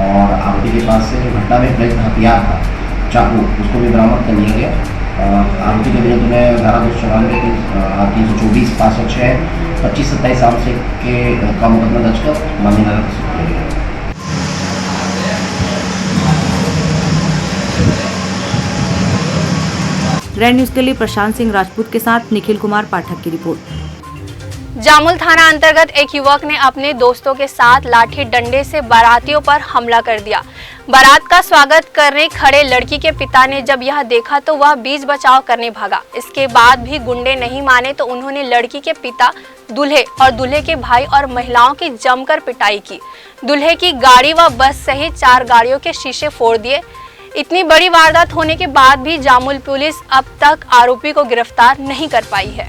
और आरोपी के पास से जो घटना में प्रयुक्त हथियार था, चाकू, उसको भी बरामद कर लिया गया। आरोपी के विरुद्ध में धारा 294 324 506 25-27 साल से के का मुकदमा दर्ज कर मामले में किया गया। ग्रैंड न्यूज के लिए प्रशांत सिंह राजपूत के साथ निखिल कुमार पाठक की रिपोर्ट। जामुल थाना अंतर्गत एक युवक ने अपने दोस्तों के साथ लाठी डंडे से बारातियों पर हमला कर दिया। बारात का स्वागत करने खड़े लड़की के पिता ने जब यह देखा तो वह बीच बचाव करने भागा। इसके बाद भी गुंडे नहीं माने तो उन्होंने लड़की के पिता, दूल्हे और दूल्हे के भाई और महिलाओं की जमकर पिटाई की। दूल्हे की गाड़ी व बस सहित 4 गाड़ियों के शीशे फोड़ दिए। इतनी बड़ी वारदात होने के बाद भी जामुल पुलिस अब तक आरोपी को गिरफ्तार नहीं कर पाई है।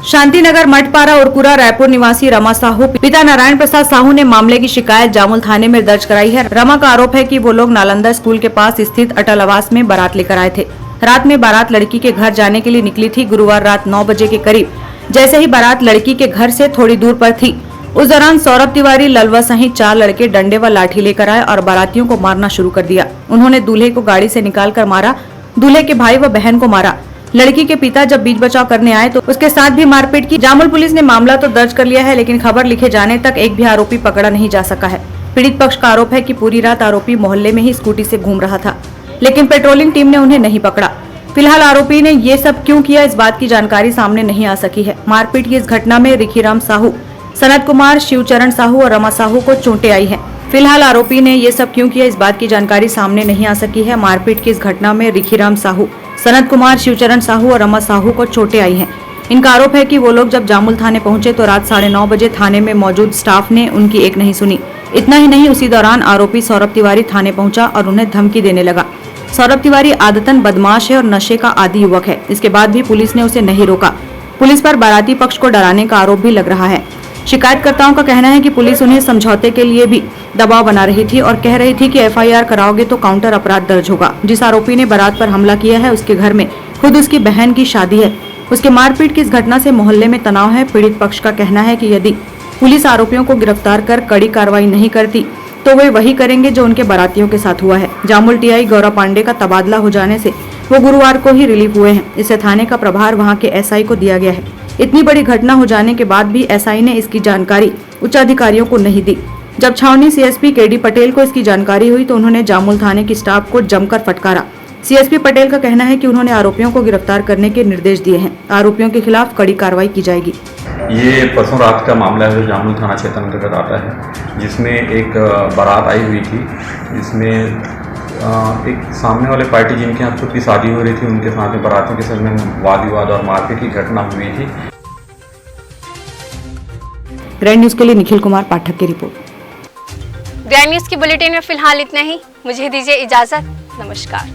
शांतिनगर मठपारा उरकुरा रायपुर निवासी रमा साहू पिता नारायण प्रसाद साहू ने मामले की शिकायत जामुल थाने में दर्ज कराई है। रमा का आरोप है कि वो लोग नालंदा स्कूल के पास स्थित अटल आवास में बारात लेकर आए थे। रात में बारात लड़की के घर जाने के लिए निकली थी। गुरुवार रात 9 बजे के करीब जैसे ही बारात लड़की के घर से थोड़ी दूर पर थी, उस दौरान सौरभ तिवारी, ललवा सहित 4 लड़के डंडे व लाठी लेकर आए और बारातियों को मारना शुरू कर दिया। उन्होंने दूल्हे को गाड़ी से निकाल कर मारा, दूल्हे के भाई व बहन को मारा। लड़की के पिता जब बीच बचाव करने आए तो उसके साथ भी मारपीट की। जामुल पुलिस ने मामला तो दर्ज कर लिया है, लेकिन खबर लिखे जाने तक एक भी आरोपी पकड़ा नहीं जा सका है। पीड़ित पक्ष का आरोप है कि पूरी रात आरोपी मोहल्ले में ही स्कूटी से घूम रहा था, लेकिन पेट्रोलिंग टीम ने उन्हें नहीं पकड़ा। फिलहाल आरोपी ने ये सब क्यों किया, इस बात की जानकारी सामने नहीं आ सकी है। मारपीट की इस घटना में रिखीराम साहू, सनत कुमार, शिवचरण साहू और रमा साहू को चोटें आई हैं। फिलहाल आरोपी ने ये सब क्यों किया, इस बात की जानकारी सामने नहीं आ सकी है। मारपीट की इस घटना में रिखीराम साहू, सनत कुमार, शिवचरण साहू और रमा साहू को चोटें आई हैं। इनका आरोप है कि वो लोग जब जामुल थाने पहुंचे तो रात 9:30 बजे थाने में मौजूद स्टाफ ने उनकी एक नहीं सुनी। इतना ही नहीं, उसी दौरान आरोपी सौरभ तिवारी थाने पहुंचा और उन्हें धमकी देने लगा। सौरभ तिवारी आदतन बदमाश है और नशे का आदी युवक है। इसके बाद भी पुलिस ने उसे नहीं रोका। पुलिस पर बाराती पक्ष को डराने का आरोप भी लग रहा है। शिकायतकर्ताओं का कहना है कि पुलिस उन्हें समझौते के लिए भी दबाव बना रही थी और कह रही थी कि एफआईआर कराओगे तो काउंटर अपराध दर्ज होगा। जिस आरोपी ने बारात पर हमला किया है उसके घर में खुद उसकी बहन की शादी है। उसके मारपीट की इस घटना से मोहल्ले में तनाव है। पीड़ित पक्ष का कहना है कि यदि पुलिस आरोपियों को गिरफ्तार कर कड़ी कार्रवाई नहीं करती तो वे वही करेंगे जो उनके बारातियों के साथ हुआ है। जामुल टीआई गौरव पांडे का तबादला हो जाने से वो गुरुवार को ही रिलीव हुए हैं। इससे थाने का प्रभार वहां के एसआई को दिया गया है। इतनी बड़ी घटना हो जाने के बाद भी एसआई ने इसकी जानकारी उच्च अधिकारियों को नहीं दी। जब छावनी सीएसपी केडी पटेल को इसकी जानकारी हुई तो उन्होंने जामुल थाने की स्टाफ को जमकर फटकारा। सीएसपी पटेल का कहना है कि उन्होंने आरोपियों को गिरफ्तार करने के निर्देश दिए हैं। आरोपियों के खिलाफ कड़ी कार्रवाई की जाएगी। ये परसों रात का मामला है जो जामुल थाना क्षेत्र अंतर्गत आता है, जिसमें एक बारात आई हुई थी, जिसमें एक सामने वाले पार्टी जिनके यहाँ खुद की शादी हो रही थी, उनके साथ में बारातियों के साथ में वाद विवाद और मारपीट की घटना हुई थी। ग्रैंड न्यूज के लिए निखिल कुमार पाठक की रिपोर्ट। ग्रैंड न्यूज की बुलेटिन में फिलहाल इतना ही। मुझे दीजिए इजाजत। नमस्कार।